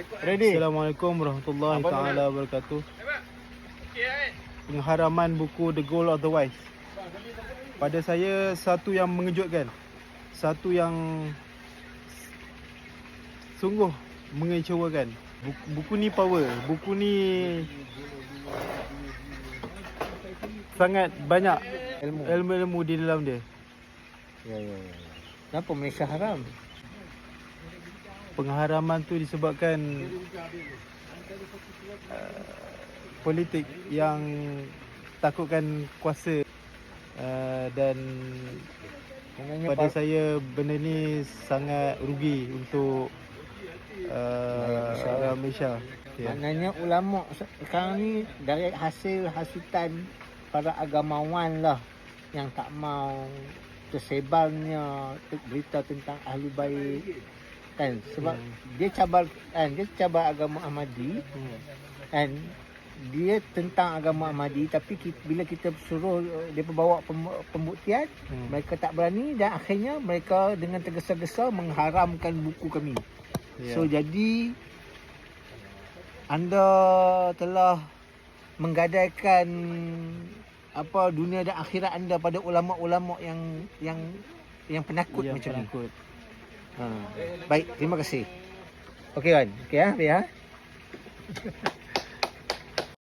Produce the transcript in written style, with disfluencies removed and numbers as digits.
Ready? Assalamualaikum warahmatullahi taala wabarakatuh. Pengharaman buku The Goal of the Wise. Pada saya satu yang mengejutkan. Satu yang sungguh mengecewakan. Buku ni power. Buku ni sangat banyak ilmu-ilmu di dalam dia. Ya. Kenapa Malaysia haram? Pengharaman tu disebabkan politik yang takutkan kuasa, dan pada saya benda ni sangat rugi untuk orang Malaysia. Maknanya ulama sekarang ni dari hasil hasutan para agamawan lah yang tak mau tersebarnya berita tentang ahli baik kan, sebab dia cabar agama Ahmadi kan, dia tentang agama Ahmadi, tapi bila kita suruh dia bawa pembuktian, mereka tak berani dan akhirnya mereka dengan tergesa-gesa mengharamkan buku kami. So jadi anda telah menggadaikan dunia dan akhirat anda pada ulama-ulama yang penakut macam ni. Baik, terima kasih. Okey kan? Okey ya.